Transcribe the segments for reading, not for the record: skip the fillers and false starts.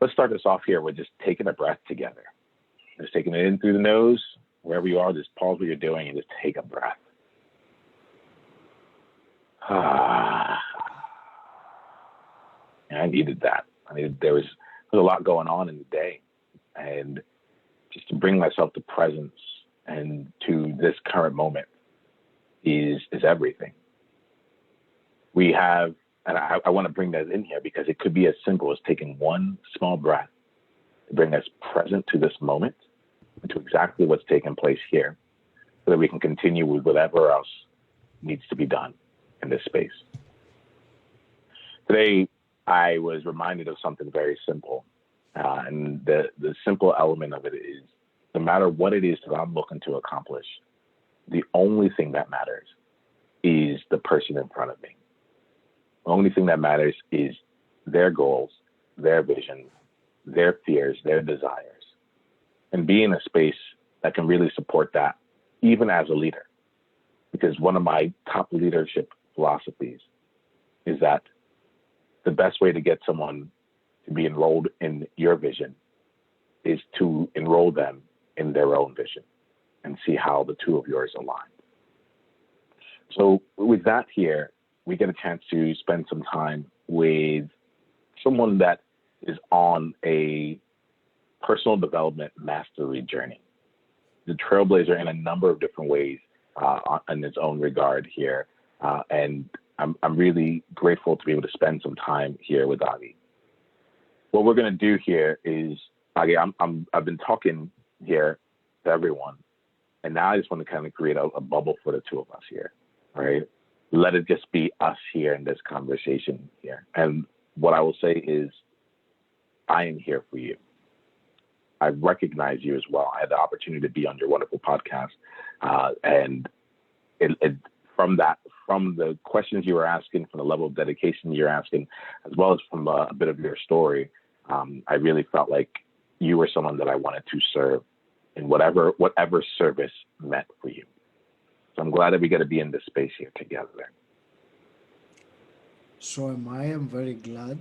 let's start this off here with just taking a breath together. Just taking it in through the nose, wherever you are, just pause what you're doing and just take a breath. And I needed that. There was a lot going on in the day, and just to bring myself to presence and to this current moment is everything. We have, and I want to bring that in here because it could be as simple as taking one small breath to bring us present to this moment, to exactly what's taking place here, so that we can continue with whatever else needs to be done in this space. Today, I was reminded of something very simple. And the simple element of it is, no matter what it is that I'm looking to accomplish, the only thing that matters is the person in front of me. The only thing that matters is their goals, their vision, their fears, their desires, and be in a space that can really support that, even as a leader. Because one of my top leadership philosophies is that the best way to get someone to be enrolled in your vision is to enroll them in their own vision and see how the two of yours align. So with that here, we get a chance to spend some time with someone that is on a personal development mastery journey. The Trailblazer in a number of different ways in its own regard here. And I'm really grateful to be able to spend some time here with Agi. What we're going to do here is, Agi, I've been talking here to everyone, and now I just want to kind of create a bubble for the two of us here, right? Let it just be us here in this conversation here. And what I will say is, I am here for you. I recognize you as well. I had the opportunity to be on your wonderful podcast, and from the questions you were asking, from the level of dedication you're asking, as well as from a bit of your story, I really felt like you were someone that I wanted to serve in whatever service meant for you. So I'm glad that we get to be in this space here together. So am I. I'm very glad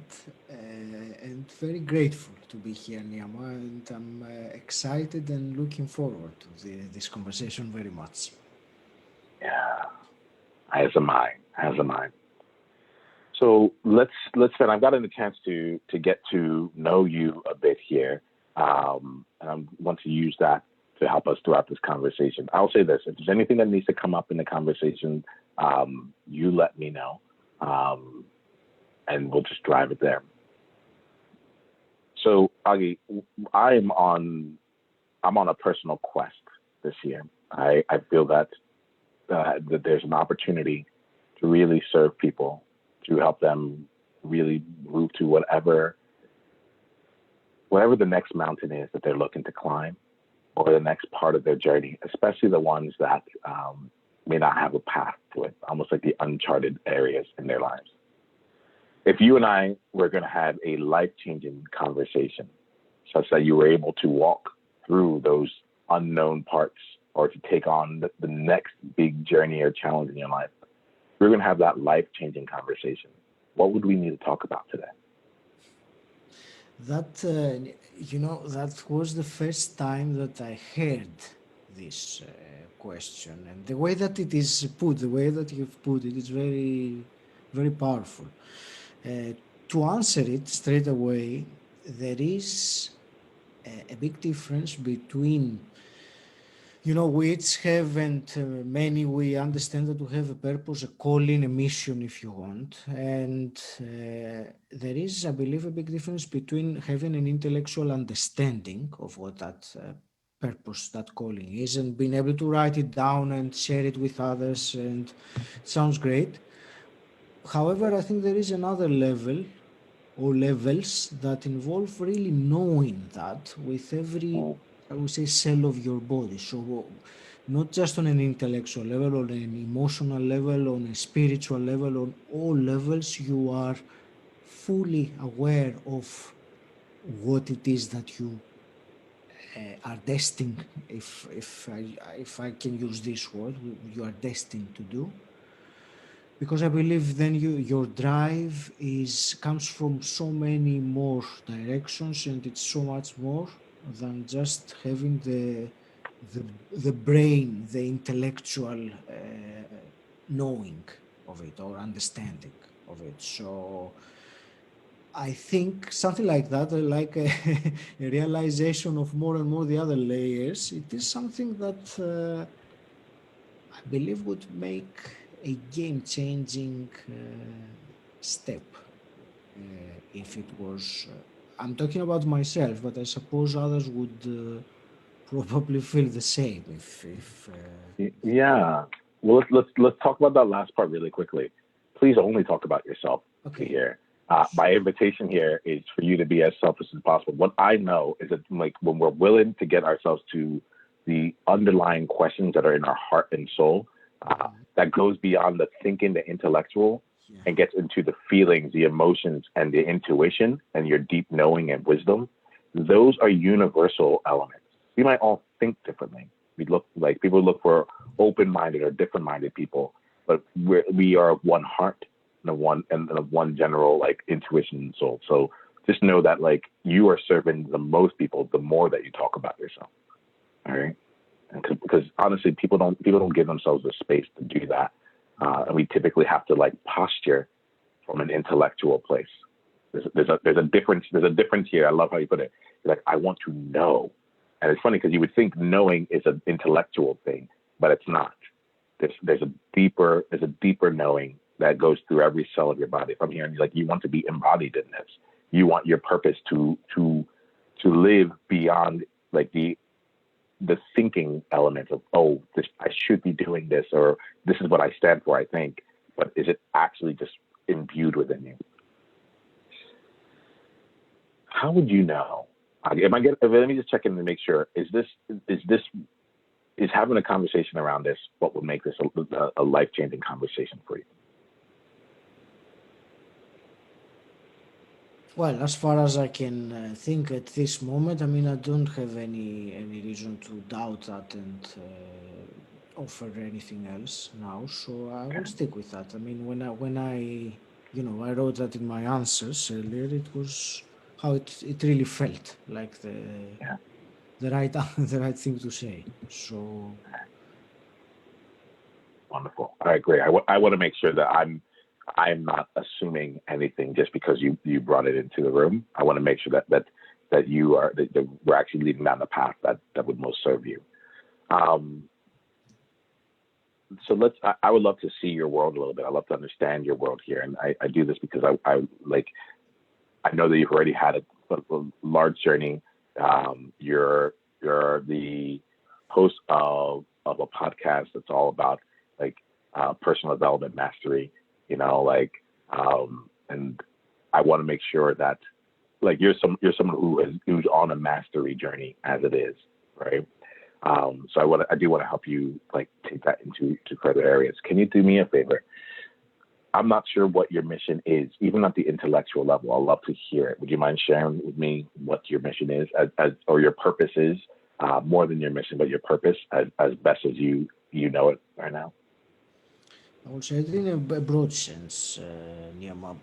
and very grateful to be here, Niyama, and I'm excited and looking forward to this conversation very much. Yeah, as am I. So let's then I've gotten a chance to get to know you a bit here, and I want to use that to help us throughout this conversation. I'll say this: if there's anything that needs to come up in the conversation, you let me know, and we'll just drive it there. So, Agi, I'm on a personal quest this year. I feel that there's an opportunity to really serve people, to help them really move to whatever the next mountain is that they're looking to climb, or the next part of their journey, especially the ones that may not have a path to it, almost like the uncharted areas in their lives. If you and I were going to have a life-changing conversation, such that you were able to walk through those unknown parts, or to take on the next big journey or challenge in your life, we're going to have that life-changing conversation. What would we need to talk about today? That, that was the first time that I heard this question, and the way that it is put, the way that you've put it, is very, very powerful. Uh, to answer it straight away, there is a big difference between, we each have, and many, we understand that we have a purpose, a calling, a mission, if you want. And there is, I believe, a big difference between having an intellectual understanding of what that purpose, that calling is, and being able to write it down and share it with others. And it sounds great. However, I think there is another level or levels that involve really knowing that with every, Mm. I would say, cell of your body. So not just on an intellectual level, on an emotional level, on a spiritual level, on all levels, you are fully aware of what it is that you are destined, if I can use this word, you are destined to do. because I believe then your drive comes from so many more directions, and it's so much more than just having the the brain, the intellectual knowing of it or understanding of it. So I think something like that, like a realization of more and more the other layers, it is something that I believe would make a game-changing step if it was. I'm talking about myself, but I suppose others would probably feel the same. If Yeah. Well, let's talk about that last part really quickly. Please only talk about yourself okay, here. My invitation here is for you to be as selfish as possible. What I know is that like when we're willing to get ourselves to the underlying questions that are in our heart and soul, that goes beyond the thinking, the intellectual, yeah, and gets into the feelings, the emotions, and the intuition, and your deep knowing and wisdom. Those are universal elements. We might all think differently. We look like people look for open-minded or different-minded people, but we are one heart and one general like intuition and soul. So just know that like you are serving the most people the more that you talk about yourself. All right, because honestly, people don't give themselves the space to do that, and we typically have to like posture from an intellectual place. There's a difference here. I love how you put it. You're like I want to know, and it's funny because you would think knowing is an intellectual thing, but it's not. There's a deeper knowing that goes through every cell of your body. If I'm hearing you, like you want to be embodied in this, you want your purpose to live beyond like the thinking element of this I should be doing this or this is what I stand for. I think, but is it actually just imbued within you? How would you know? Let me just check in and make sure. Is having a conversation around this what would make this a life changing conversation for you? well, as far as I can think at this moment, I mean, I don't have any reason to doubt that and offer anything else now. So I will stick with that. I mean, when I I wrote that in my answers earlier, it was how it really felt like Yeah, the right the right thing to say. So wonderful. All right, great. I want to make sure that I'm not assuming anything just because you brought it into the room. I want to make sure that we're actually leading down the path that would most serve you. Um, so I would love to see your world a little bit. I love to understand your world here, and I do this because I like I know that you've already had a large journey. You're the host of a podcast that's all about like personal development mastery. And I want to make sure that like you're someone who's on a mastery journey as it is, right? So I do want to help you like take that into further areas. Can you do me a favor? I'm not sure what your mission is, even at the intellectual level. I'd love to hear it. Would you mind sharing with me what your mission is, or your purpose is, more than your mission, but your purpose as best as you know it right now? I would say it in a broad sense, Niyama.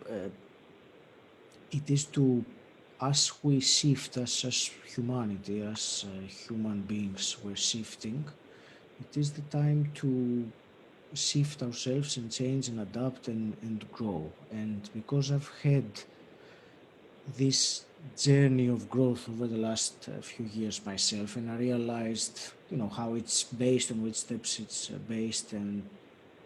It is to, as we shift as humanity, as human beings, we're shifting. It is the time to shift ourselves and change and adapt and grow. And because I've had this journey of growth over the last few years myself, and I realized, how it's based, on which steps it's based, and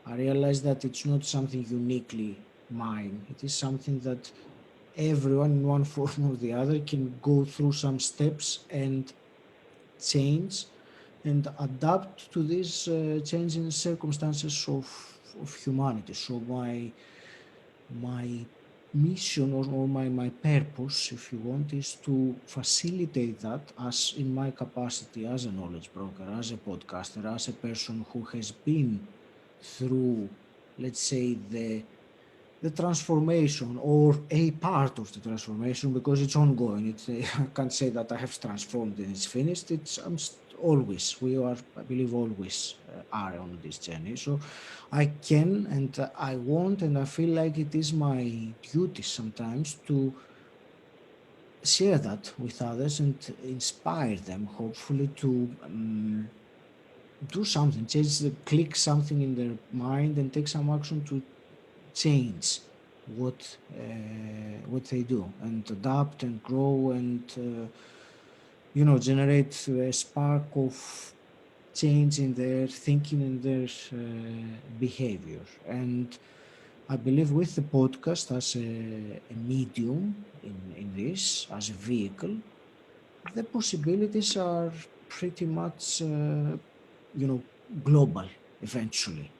I realized that it's not something uniquely mine. It is something that everyone in one form or the other can go through some steps and change and adapt to these changing circumstances of humanity. So my mission or my purpose, if you want, is to facilitate that as in my capacity as a knowledge broker, as a podcaster, as a person who has been through, let's say, the transformation or a part of the transformation because it's ongoing. I can't say that I have transformed and it's finished. always, we are, I believe, always are on this journey. So I can and I want, and I feel like it is my duty sometimes to share that with others and inspire them, hopefully, to do something, click something in their mind and take some action to change what they do and adapt and grow and generate a spark of change in their thinking and their behavior. And I believe with the podcast as a medium in this, as a vehicle, the possibilities are pretty much, global eventually.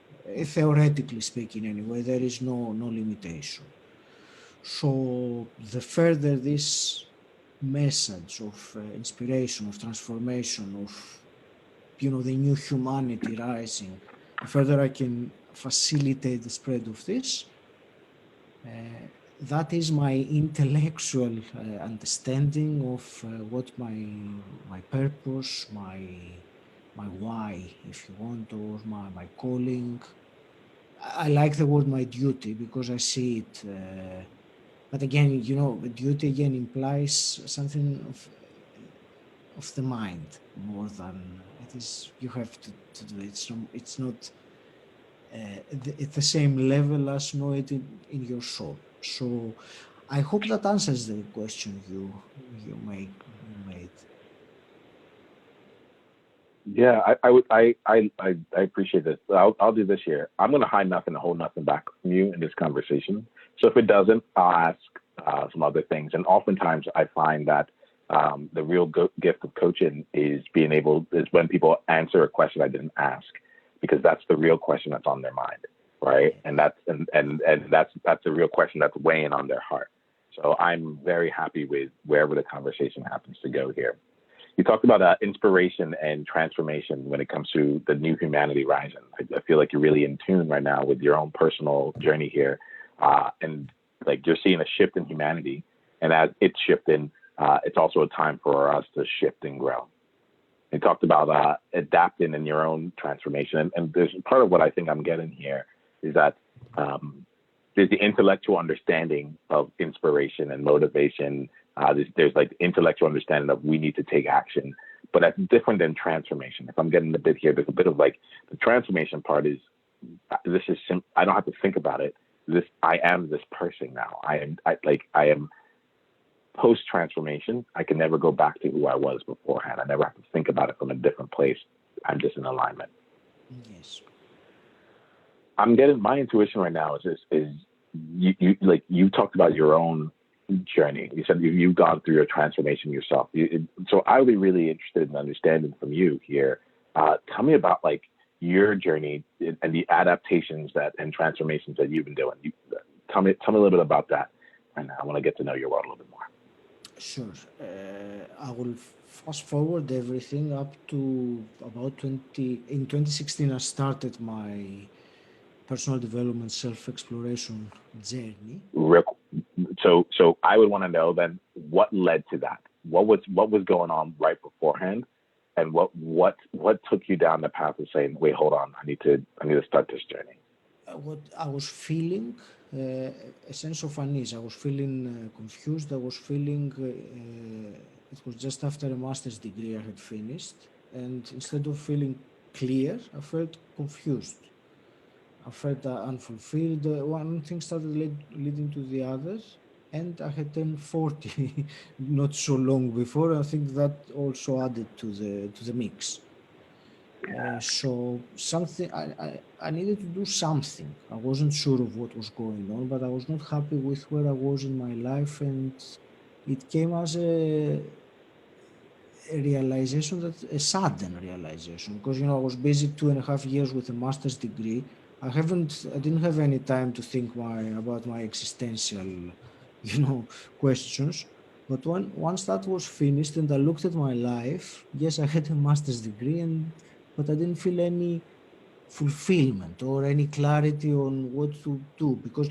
Theoretically speaking, anyway, there is no limitation. So the further this message of inspiration, of transformation, of the new humanity rising, the further I can facilitate the spread of this, that is my intellectual understanding of what my purpose, my why, if you want, or my calling. I like the word my duty because I see it. But again, duty again implies something of the mind more than it is. You have to do it. It's not at the same level as know it in your soul. So I hope that answers the question you made. Yeah, I appreciate this. I'll do this here. I'm going to hide nothing and hold nothing back from you in this conversation. So if it doesn't, I'll ask some other things. And oftentimes I find that the real gift of coaching is when people answer a question I didn't ask, because that's the real question that's on their mind, right? Yeah. And that's the real question that's weighing on their heart. So I'm very happy with wherever the conversation happens to go here. You talked about inspiration and transformation when it comes to the new humanity rising. I feel like you're really in tune right now with your own personal journey here, and like you're seeing a shift in humanity, and as it's shifting, it's also a time for us to shift and grow. You talked about adapting in your own transformation, and there's part of what I think I'm getting here is that there's the intellectual understanding of inspiration and motivation. There's like intellectual understanding of we need to take action, but that's different than transformation. If I'm getting a bit here, there's a bit of like the transformation part is I don't have to think about it. I am this person now. I am post transformation. I can never go back to who I was beforehand. I never have to think about it from a different place. I'm just in alignment. Yes. I'm getting my intuition right now is you talked about your own journey. You said you've gone through your transformation yourself. So I would be really interested in understanding from you here. Tell me about like your journey and the adaptations and transformations that you've been doing. Tell me a little bit about that. And I want to get to know your world a little bit more. Sure. I will fast forward everything up to about 20. In 2016, I started my personal development, self-exploration journey. So I would want to know then what led to that. What was going on right beforehand, and what took you down the path of saying, wait, hold on, I need to start this journey. What I was feeling, a sense of unease. I was feeling confused. I was feeling. It was just after a master's degree I had finished, and instead of feeling clear, I felt confused. I felt unfulfilled. One thing started leading to the other, and I had turned 40 not so long before. I think that also added to the mix. So something I needed to do something. I wasn't sure of what was going on, but I was not happy with where I was in my life, and it came as a realization, that a sudden realization, because I was busy 2.5 years with a master's degree. I didn't have any time to think about my existential questions. But once that was finished and I looked at my life, yes, I had a master's degree, but I didn't feel any fulfillment or any clarity on what to do, because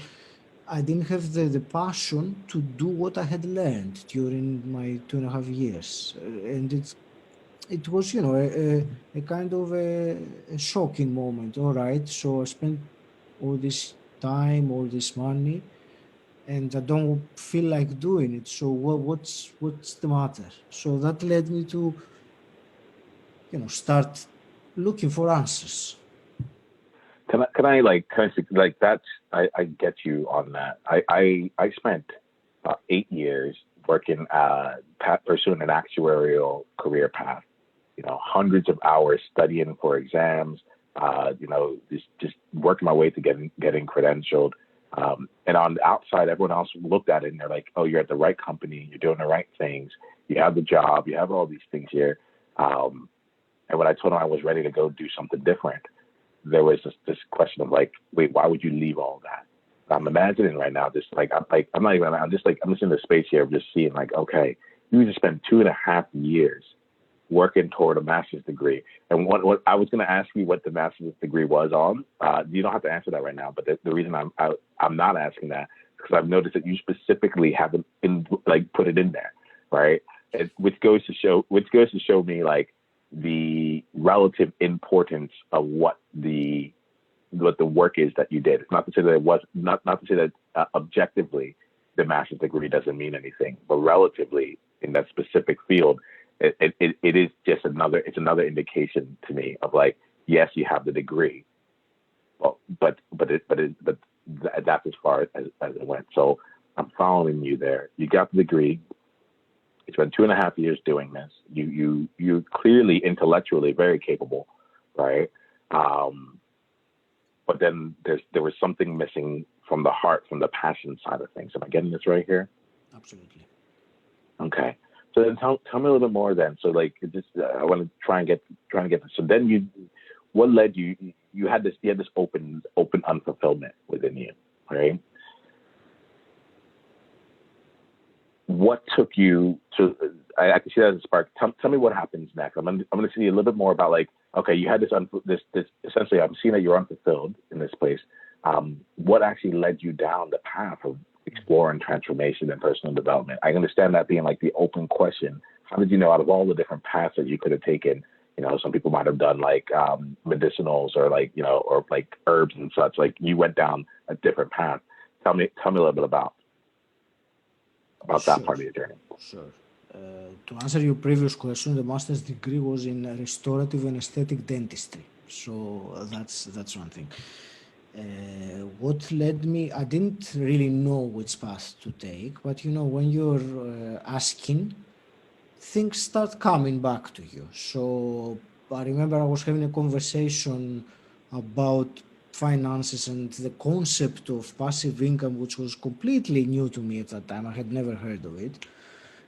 I didn't have the passion to do what I had learned during my 2.5 years. And it was, a kind of a shocking moment. All right, so I spent all this time, all this money, and I don't feel like doing it. So what's the matter? So that led me to, start looking for answers. Like that's I get you on that. I spent 8 years working pursuing an actuarial career path. Hundreds of hours studying for exams. Just working my way to getting credentialed. And on the outside, everyone else looked at it and they're like, "Oh, you're at the right company. You're doing the right things. You have the job. You have all these things here." And when I told them I was ready to go do something different, there was this question of like, wait, why would you leave all that? I'm imagining right now, just like I'm not even I'm just in the space here of just seeing like, okay, you just spent 2.5 years working toward a master's degree. And what I was going to ask you what the master's degree was on. You don't have to answer that right now, but the reason I'm not asking that because I've noticed that you specifically haven't put it in there, right? Which goes to show me like the relative importance of what the work is that you did. It's not to say that it was not to say that objectively the master's degree doesn't mean anything, but relatively in that specific field, it is just another indication to me of like, yes, you have the degree, but that's as far as it went. So I'm following you there. You got the degree. You spent 2.5 years doing this. You clearly intellectually very capable, right? But then there was something missing from the heart, from the passion side of things. Am I getting this right here? Absolutely. Okay. So then tell me a little bit more then. So like, I want to trying to get this. So then what led you? You had this open unfulfillment within you, right? What took you to? I can see that as a spark. Tell me what happens next. I'm gonna see a little bit more about like, okay, you had this essentially. I'm seeing that you're unfulfilled in this place. What actually led you down the path of exploring transformation and personal development? I understand that being like the open question. How did you know out of all the different paths that you could have taken? Some people might have done like medicinals or like or like herbs and such. Like you went down a different path. Tell me a little bit about that Sure, part of your journey. sure. To answer your previous question, the master's degree was in restorative and aesthetic dentistry. So that's one thing. What led me, I didn't really know which path to take, but when you're asking, things start coming back to you. So I remember I was having a conversation about finances and the concept of passive income, which was completely new to me at that time. I had never heard of it.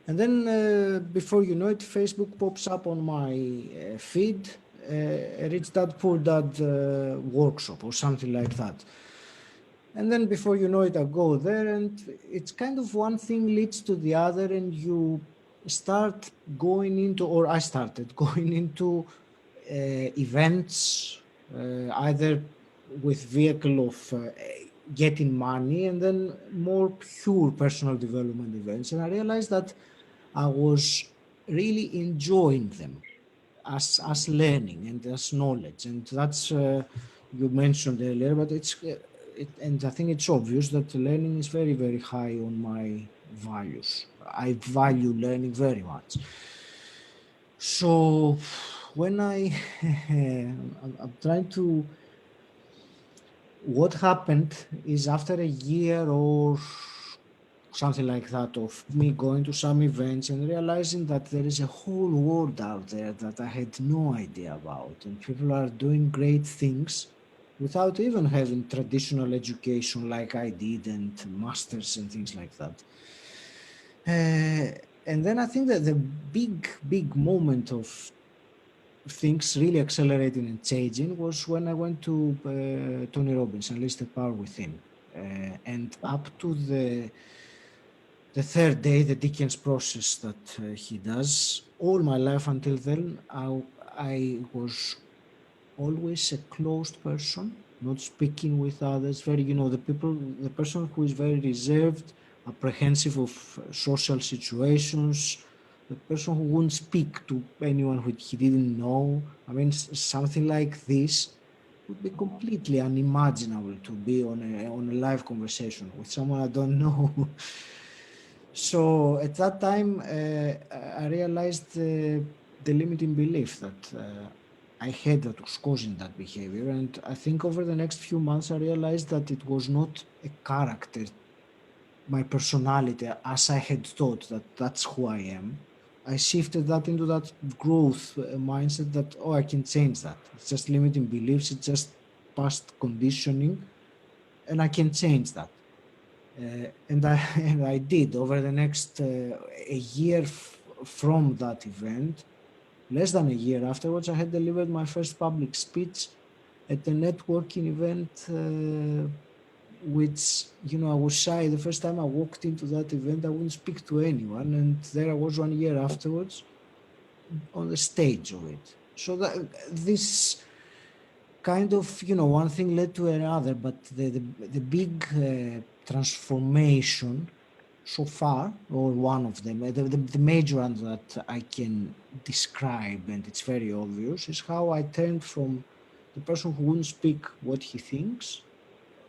And then before you know it, Facebook pops up on my feed, a Rich Dad Poor Dad workshop or something like that. And then before you know it, I go there, and it's kind of one thing leads to the other, and you start going into, or I started going into events, either with vehicle of getting money, and then more pure personal development events. And I realized that I was really enjoying them as learning and as knowledge, and that's you mentioned earlier, but and I think it's obvious that learning is very, very high on my values. I value learning very much. So when I'm trying to, what happened is after a year or something like that of me going to some events and realizing that there is a whole world out there that I had no idea about, and people are doing great things without even having traditional education like I did, and masters and things like that. And then I think that the big moment of things really accelerating and changing was when I went to Tony Robbins, Enlisted Power Within. And up to the third day, the Dickens process that he does, all my life until then, I was always a closed person, not speaking with others. Very, the person who is very reserved, apprehensive of social situations, the person who wouldn't speak to anyone who he didn't know. I mean, something like this would be completely unimaginable to be on a live conversation with someone I don't know. So at that time, I realized the limiting belief that I had that was causing that behavior. And I think over the next few months, I realized that it was not a character, my personality, as I had thought that that's who I am. I shifted that into that growth mindset that, oh, I can change that. It's just limiting beliefs, it's just past conditioning, and I can change that. And I and I did over the next a year from that event. Less than a year afterwards, I had delivered my first public speech at a networking event, which I was shy. The first time I walked into that event, I wouldn't speak to anyone, and there I was 1 year afterwards on the stage of it. So that this kind of one thing led to another, but the big transformation so far, or one of them, the major one that I can describe, and it's very obvious, is how I turned from the person who wouldn't speak what he thinks,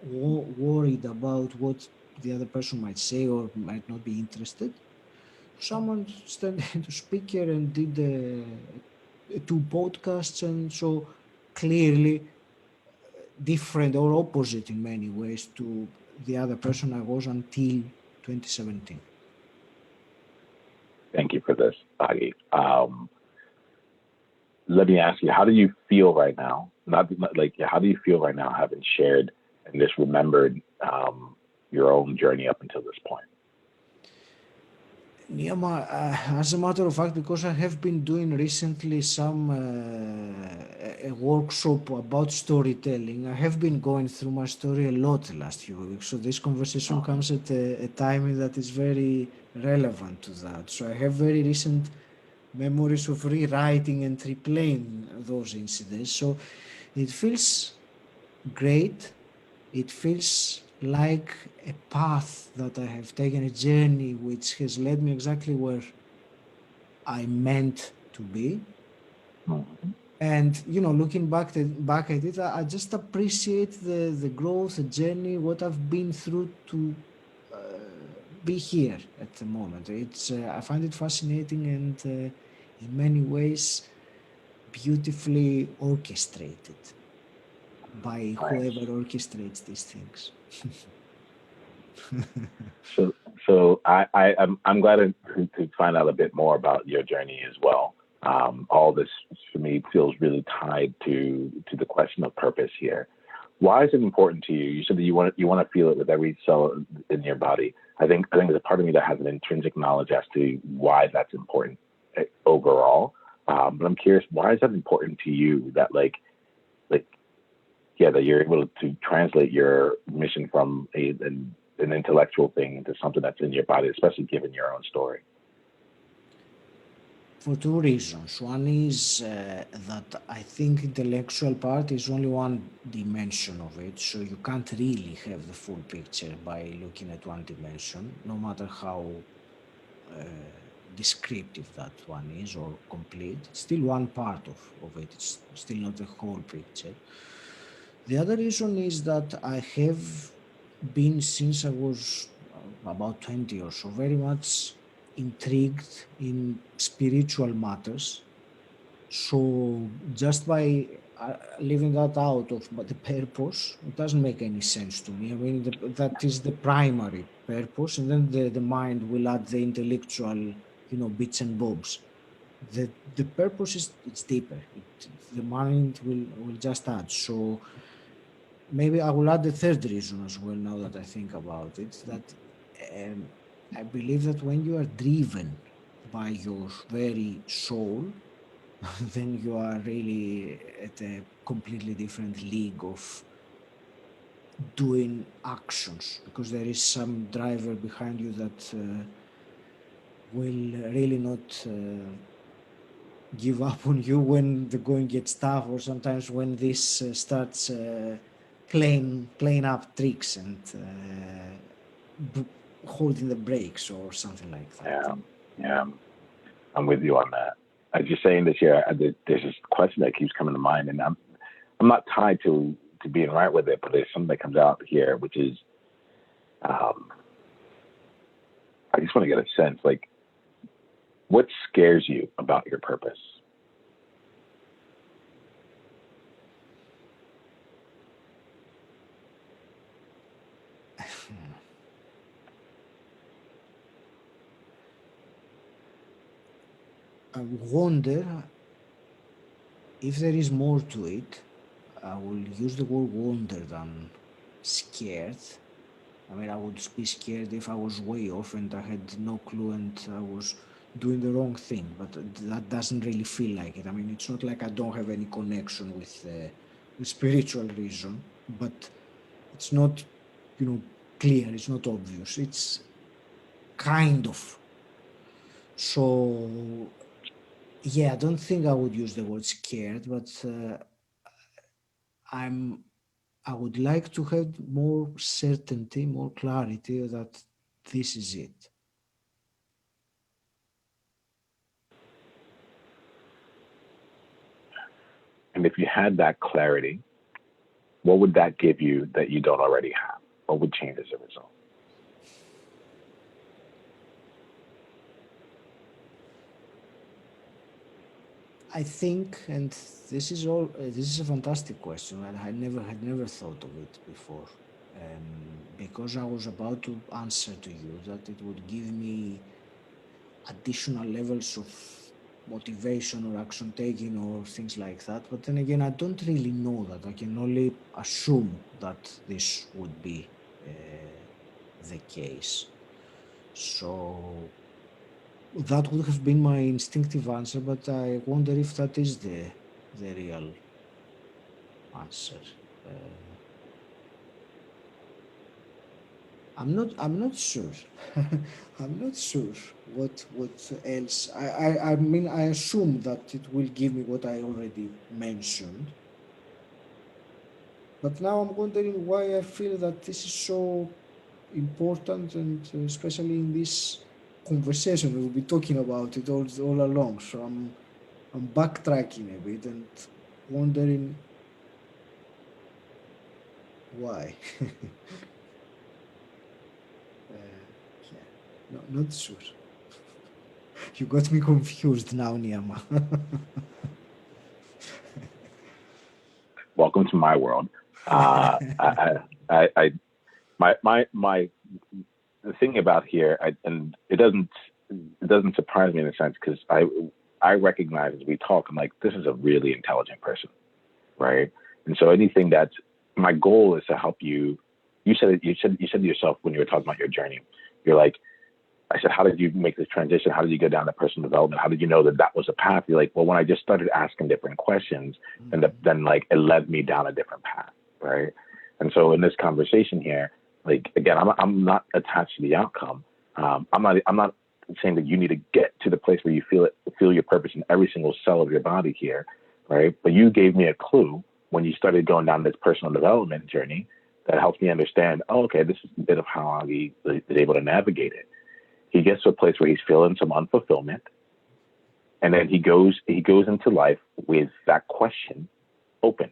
worried about what the other person might say or might not be interested, to someone standing to speaker and did two podcasts, and so clearly different or opposite in many ways to the other person I was until 2017. Thank you for this, Agi. Let me ask you, how do you feel right now? Not like, how do you feel right now having shared and just remembered your own journey up until this point? Niyama, as a matter of fact, because I have been doing recently some a workshop about storytelling, I have been going through my story a lot the last few weeks. So this conversation comes at a timing that is very relevant to that. So I have very recent memories of rewriting and replaying those incidents. So it feels great. It feels like a path that I have taken, a journey which has led me exactly where I meant to be. Mm-hmm. And looking back at it, I just appreciate the growth, the journey, what I've been through to be here at the moment. It's I find it fascinating and in many ways beautifully orchestrated by whoever Nice. orchestrates these things. So I'm glad to find out a bit more about your journey as well. All this for me feels really tied to the question of purpose here. Why is it important to you? You said that you want to feel it with every cell in your body. I think there's a part of me that has an intrinsic knowledge as to why that's important overall. But I'm curious, why is that important to you? That like yeah, that you're able to translate your mission from an intellectual thing into something that's in your body, especially given your own story. For two reasons. One is that I think intellectual part is only one dimension of it, so you can't really have the full picture by looking at one dimension, no matter how descriptive that one is or complete. It's still one part of it, it's still not the whole picture. The other reason is that I have been, since I was about 20 or so, very much intrigued in spiritual matters. So just by leaving that out of the purpose, it doesn't make any sense to me. I mean, that is the primary purpose, and then the mind will add the intellectual, bits and bobs. The purpose is it's deeper. The mind will just add. So maybe I will add the third reason as well. Now that I think about it, that I believe that when you are driven by your very soul, then you are really at a completely different league of doing actions, because there is some driver behind you that will really not give up on you when the going gets tough, or sometimes when this starts playing up tricks and holding the brakes or something like that. Yeah, yeah. I'm with you on that. As you're saying this year, there's this question that keeps coming to mind, and I'm not tied to being right with it, but there's something that comes out here, which is I just want to get a sense, like, what scares you about your purpose? I wonder if there is more to it. I will use the word wonder than scared. I mean, I would be scared if I was way off and I had no clue and I was doing the wrong thing, but that doesn't really feel like it. I mean, it's not like I don't have any connection with spiritual reason, but it's not, clear. It's not obvious. It's kind of. So, yeah, I don't think I would use the word scared, but I'm I would like to have more certainty, more clarity that this is it. And if you had that clarity, what would that give you that you don't already have? What would change as a result? I think, and this is a fantastic question. I had never thought of it before, because I was about to answer to you that it would give me additional levels of motivation or action taking or things like that. But then again, I don't really know that. I can only assume that this would be the case. So that would have been my instinctive answer, but I wonder if that is the real answer. I'm not sure. I'm not sure what else. I mean, I assume that it will give me what I already mentioned. But now I'm wondering why I feel that this is so important, and especially in this conversation we'll be talking about it all along. So I'm backtracking a bit and wondering why. Yeah, no, not sure. You got me confused now, Niyama. Welcome to my world. I my the thing about here, and it doesn't surprise me in a sense because I recognize as we talk, I'm like, this is a really intelligent person, right? And so anything that's my goal is to help you. You said to yourself when you were talking about your journey, you're like, I said, how did you make this transition? How did you go down to personal development? How did you know that that was a path? You're like, well, when I just started asking different questions, and then like it led me down a different path, right? And so in this conversation here, like again, I'm not attached to the outcome. I'm not saying that you need to get to the place where you feel your purpose in every single cell of your body here, right? But you gave me a clue when you started going down this personal development journey that helps me understand, oh, okay, this is a bit of how I was able to navigate it. He gets to a place where he's feeling some unfulfillment, and then he goes into life with that question open,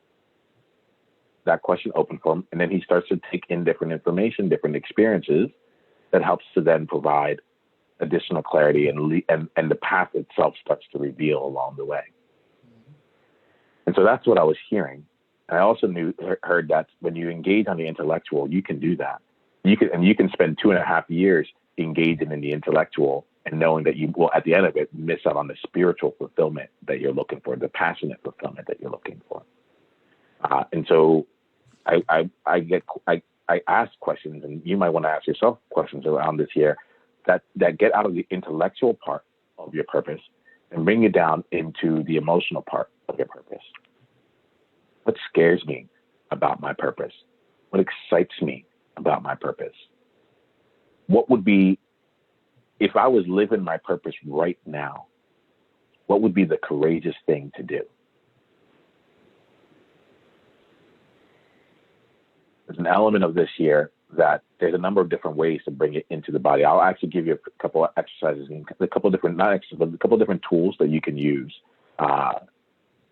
for him, and then he starts to take in different information, different experiences that helps to then provide additional clarity, and the path itself starts to reveal along the way. And so that's what I was hearing. And I also heard that when you engage on the intellectual, you can do that. You can spend 2.5 years engaging in the intellectual and knowing that you will, at the end of it, miss out on the spiritual fulfillment that you're looking for, the passionate fulfillment that you're looking for. And so I ask questions, and you might want to ask yourself questions around this here that get out of the intellectual part of your purpose and bring you down into the emotional part of your purpose. What scares me about my purpose? What excites me about my purpose? What would be, if I was living my purpose right now, what would be the courageous thing to do? There's an element of this year that there's a number of different ways to bring it into the body. I'll actually give you a couple of exercises and a couple of different, not exercises, but a couple of different tools that you can use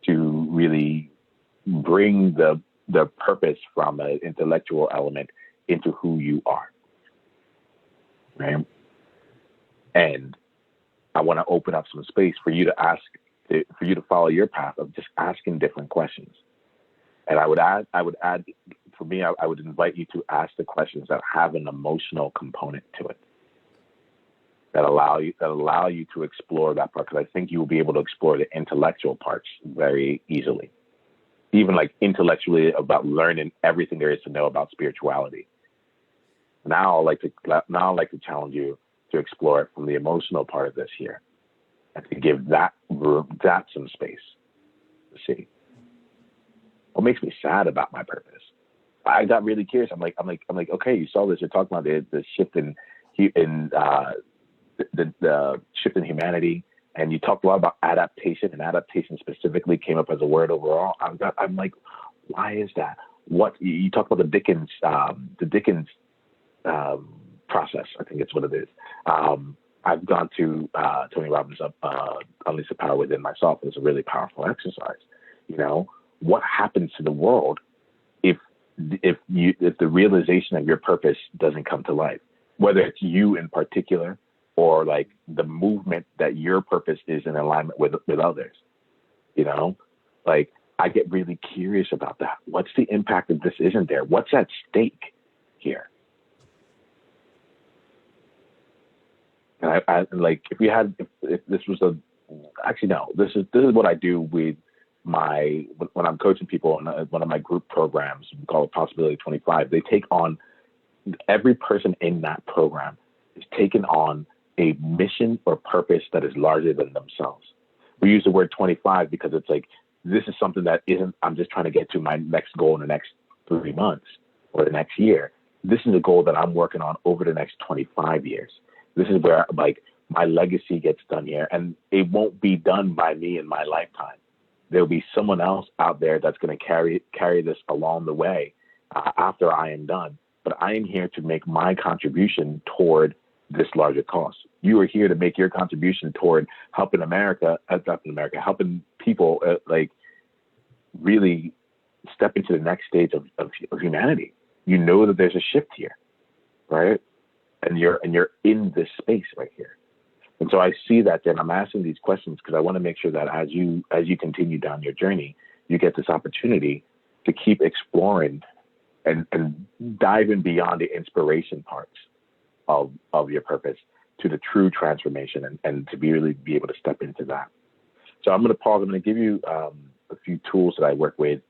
to really bring the purpose from an intellectual element into who you are. Right? And I want to open up some space for you to ask, for you to follow your path of just asking different questions. And I would add, for me, I would invite you to ask the questions that have an emotional component to it, that allow you to explore that part. Because I think you will be able to explore the intellectual parts very easily, even like intellectually about learning everything there is to know about spirituality. Now, I'd like to challenge you to explore it from the emotional part of this here, and to give that some space to see. What makes me sad about my purpose? I got really curious. I'm like, okay, you saw this. You're talking about the shift in the shift in humanity, and you talked a lot about adaptation, and adaptation specifically came up as a word overall. I'm like, why is that? What you talked about the Dickens process, I think it's what it is. I've gone to Tony Robbins' Unleash the Power Within myself. It's a really powerful exercise. You know, what happens to the world if the realization of your purpose doesn't come to life, whether it's you in particular or like the movement that your purpose is in alignment with others? You know, like I get really curious about that. What's the impact if this isn't there? What's at stake here? And I like, if this was this is what I do with when I'm coaching people in one of my group programs, we call it Possibility 25. They take on, every person in that program is taking on a mission or purpose that is larger than themselves. We use the word 25 because it's like, this is something that isn't, I'm just trying to get to my next goal in the next 3 months or the next year. This is a goal that I'm working on over the next 25 years. This is where like my legacy gets done here, and it won't be done by me in my lifetime. There'll be someone else out there that's going to carry this along the way after I am done. But I am here to make my contribution toward this larger cause. You are here to make your contribution toward helping helping people like really step into the next stage of humanity. You know that there's a shift here, right? And you're in this space right here. And so I see that then I'm asking these questions because I want to make sure that as you continue down your journey, you get this opportunity to keep exploring and diving beyond the inspiration parts of your purpose to the true transformation and to really be able to step into that. So I'm going to pause. I'm going to give you a few tools that I work with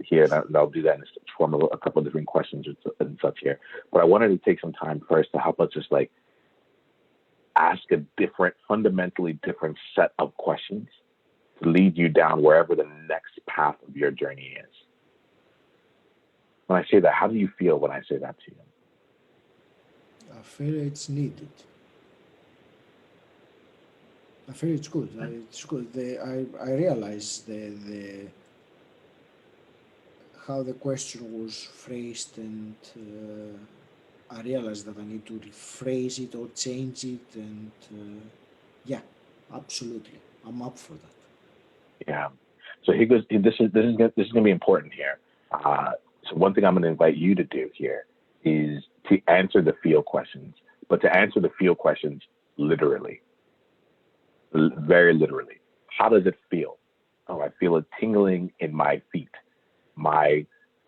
here, and I'll do that in the form of a couple of different questions and such here. But I wanted to take some time first to help us just like ask a fundamentally different set of questions to lead you down wherever the next path of your journey is. When I say that, how do you feel when I say that to you? I feel it's needed. I feel it's good. It's good. I realize how the question was phrased, and I realized that I need to rephrase it or change it, and yeah, absolutely, I'm up for that. Yeah. So he goes. This is going to be important here. So one thing I'm going to invite you to do here is to answer the feel questions, but to answer the feel questions literally, very literally. How does it feel? Oh, I feel a tingling in my feet.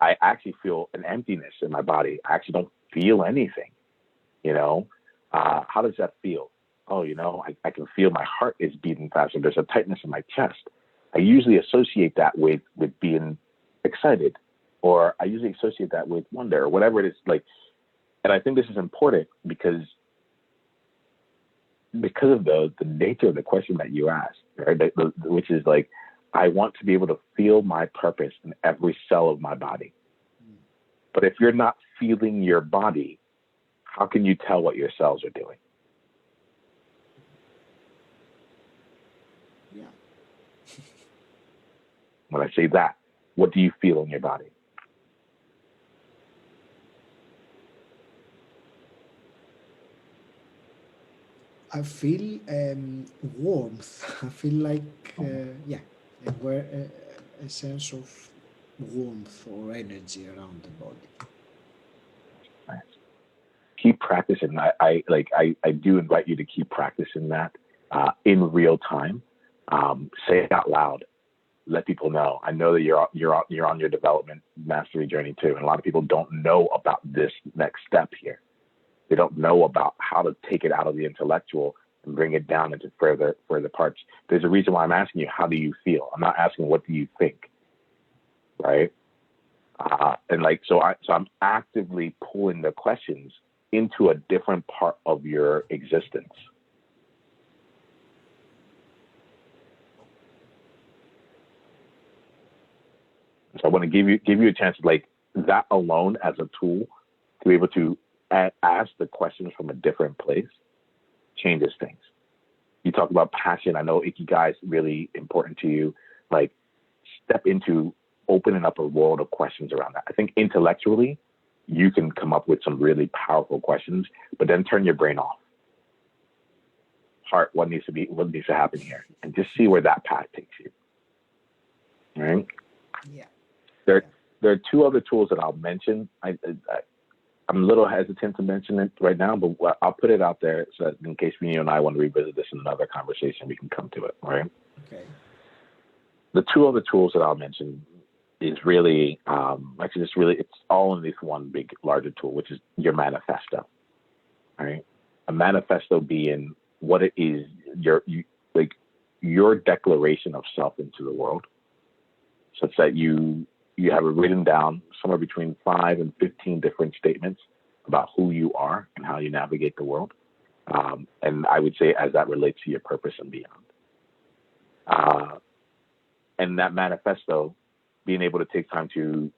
I actually feel an emptiness in my body. I actually don't feel anything. You know, how does that feel? Oh, you know, I can feel my heart is beating faster. There's a tightness in my chest. I usually associate that with being excited, or I usually associate that with wonder, or whatever it is. Like, and I think this is important because of the nature of the question that you asked, right? Which is like, I want to be able to feel my purpose in every cell of my body. But if you're not feeling your body, how can you tell what your cells are doing? Yeah. When I say that, what do you feel in your body? I feel warmth. I feel like, yeah, a sense of warmth or energy around the body. Nice. Keep practicing. I do invite you to keep practicing that in real time. Say it out loud. Let people know. I know that you're on your development mastery journey too, and a lot of people don't know about this next step here. They don't know about how to take it out of the intellectual and bring it down into further parts. There's a reason why I'm asking you, how do you feel? I'm not asking what do you think, right? And like so I'm actively pulling the questions into a different part of your existence. So I want to give you a chance, like that alone as a tool to be able to ask the questions from a different place changes things. You talk about passion. I know Ikigai is really important to you. Like step into opening up a world of questions around that. I think intellectually you can come up with some really powerful questions, but then turn your brain off. Heart, what needs to happen here? And just see where that path takes you. Right? Yeah. There there are two other tools that I'll mention. I'm a little hesitant to mention it right now, but I'll put it out there so that in case you and I want to revisit this in another conversation, we can come to it, all right? Okay. The two other tools that I'll mention is really, actually, it's all in this one big, larger tool, which is your manifesto, all right? A manifesto being what it is, your declaration of self into the world, such that you have it written down somewhere between 5 and 15 different statements about who you are and how you navigate the world. And I would say as that relates to your purpose and beyond. And that manifesto, being able to take time to,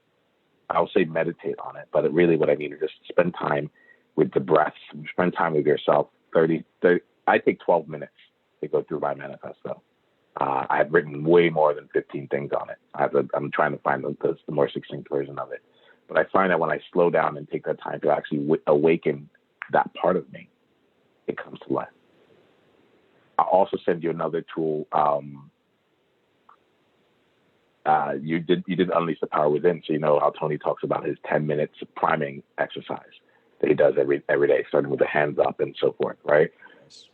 I'll say meditate on it, but really what I mean is just spend time with the breath, spend time with yourself, 30 I take 12 minutes to go through my manifesto. I have written way more than 15 things on it. I'm trying to find the more succinct version of it. But I find that when I slow down and take that time to actually awaken that part of me, it comes to life. I'll also send you another tool. You did Unleash the Power Within, so you know how Tony talks about his 10 minutes priming exercise that he does every day, starting with the hands up and so forth, right? Yes.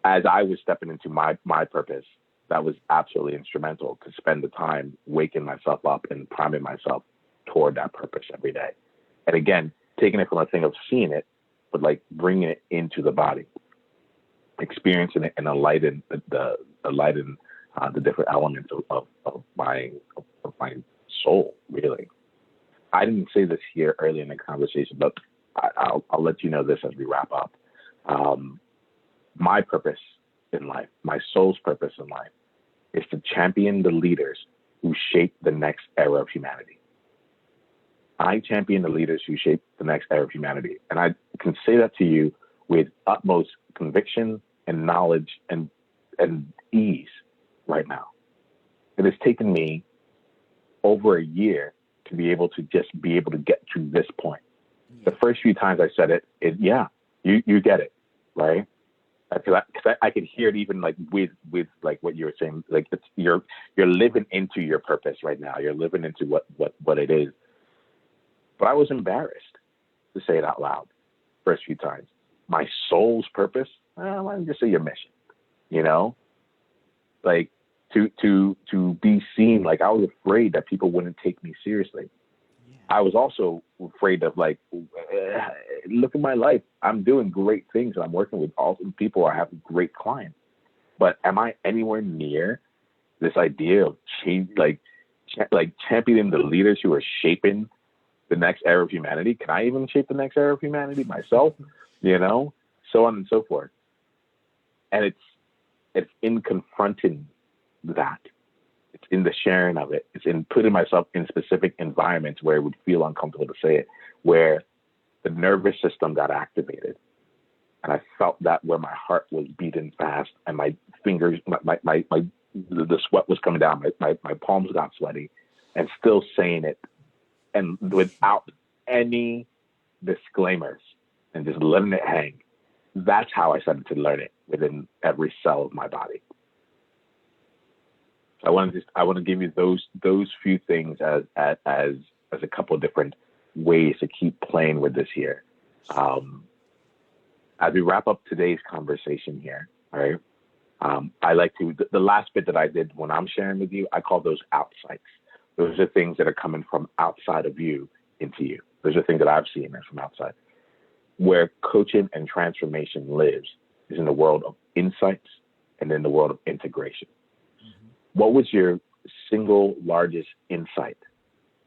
As I was stepping into my purpose, that was absolutely instrumental to spend the time waking myself up and priming myself toward that purpose every day. And again, taking it from a thing of seeing it, but like bringing it into the body, experiencing it and enlighten the different elements of my soul. Really, I didn't say this here early in the conversation, but I'll let you know this as we wrap up. My purpose in life, my soul's purpose in life, is to champion the leaders who shape the next era of humanity. I champion the leaders who shape the next era of humanity. And I can say that to you with utmost conviction and knowledge and ease right now. It has taken me over a year to be able to get to this point. Yeah. The first few times I said it, you get it, right? Because I could hear it even like with like what you were saying, like you're living into your purpose right now. You're living into what it is. But I was embarrassed to say it out loud first few times. My soul's purpose, well, why don't you just say your mission? You know, like to be seen. Like I was afraid that people wouldn't take me seriously. Yeah. I was also afraid of like, look at my life. I'm doing great things and I'm working with awesome people. I have great clients, but am I anywhere near this idea of change, like championing the leaders who are shaping the next era of humanity? Can I even shape the next era of humanity myself? You know, so on and so forth. And it's in confronting that. It's in the sharing of it. It's in putting myself in specific environments where it would feel uncomfortable to say it, where the nervous system got activated. And I felt that where my heart was beating fast and my fingers, the sweat was coming down, my palms got sweaty, and still saying it and without any disclaimers and just letting it hang. That's how I started to learn it within every cell of my body. So I want to give you those few things as a couple of different ways to keep playing with this here. As we wrap up today's conversation here, all right, I like to, the last bit that I did when I'm sharing with you, I call those outsights. Those are things that are coming from outside of you into you. Those are things that I've seen from outside. Where coaching and transformation lives is in the world of insights and in the world of integration. Mm-hmm. What was your single largest insight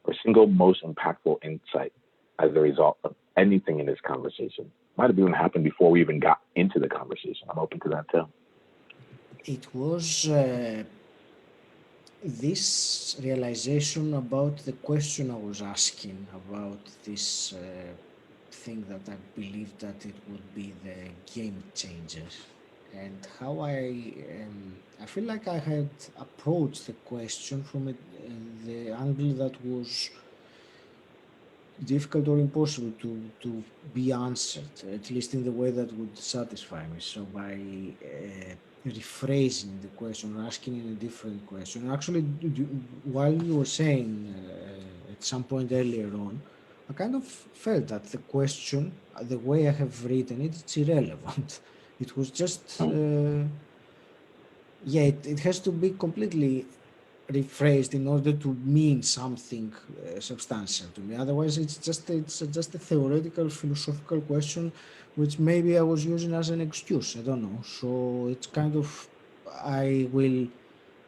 or single most impactful insight as a result of anything in this conversation? Might have even happened before we even got into the conversation. I'm open to that too. It was this realization about the question I was asking about this thing that I believed that it would be the game changer, and how I feel like I had approached the question from the angle that was difficult or impossible to be answered, at least in the way that would satisfy me. So by rephrasing the question or asking in a different question. Actually, while you were saying at some point earlier on, I kind of felt that the question, the way I have written it, it's irrelevant. It was just, it has to be completely rephrased in order to mean something substantial to me. Otherwise, it's just a theoretical, philosophical question, which maybe I was using as an excuse. I don't know. So it's kind of, I will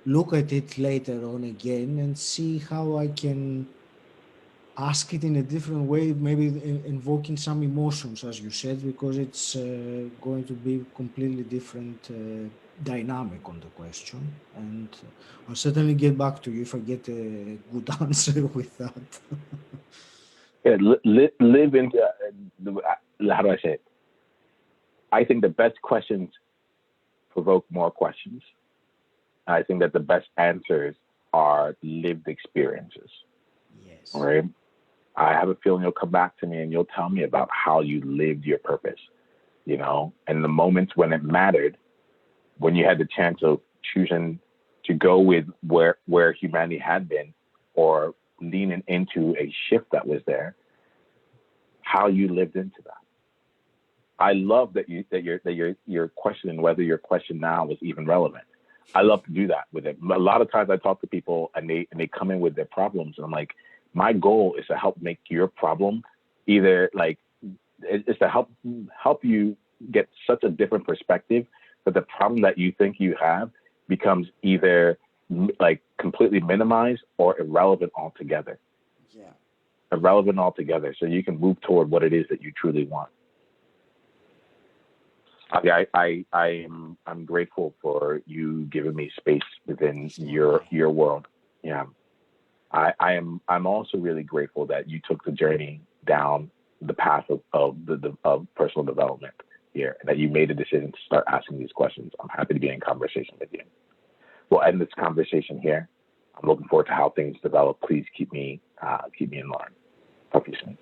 look at it later on again and see how I can ask it in a different way, maybe invoking some emotions, as you said, because it's going to be completely different dynamic on the question. And I'll certainly get back to you if I get a good answer with that. Yeah, live into, how do I say it? I think the best questions provoke more questions. I think that the best answers are lived experiences. Yes. All right. I have a feeling you'll come back to me and you'll tell me about how you lived your purpose, and the moments when it mattered, when you had the chance of choosing to go with where humanity had been or leaning into a shift that was there, how you lived into that. I love that you're questioning whether your question now is even relevant. I love to do that with it. A lot of times I talk to people and they come in with their problems and I'm like, my goal is to help make your problem either is to help you get such a different perspective that the problem that you think you have becomes either completely minimized or irrelevant altogether. Yeah. Irrelevant altogether. So you can move toward what it is that you truly want. I'm grateful for you giving me space within your world. Yeah. I'm also really grateful that you took the journey down the path of personal development here, and that you made a decision to start asking these questions. I'm happy to be in conversation with you. We'll end this conversation here. I'm looking forward to how things develop. Please keep me in mind. Talk to you soon.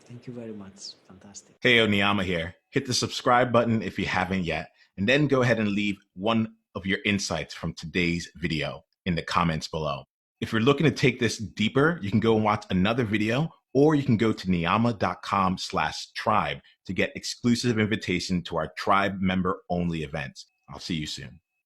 Thank you very much. Fantastic. Hey, Niyama here. Hit the subscribe button if you haven't yet, and then go ahead and leave one of your insights from today's video in the comments below. If you're looking to take this deeper, you can go and watch another video, or you can go to niyama.com/tribe to get exclusive invitation to our tribe member only events. I'll see you soon.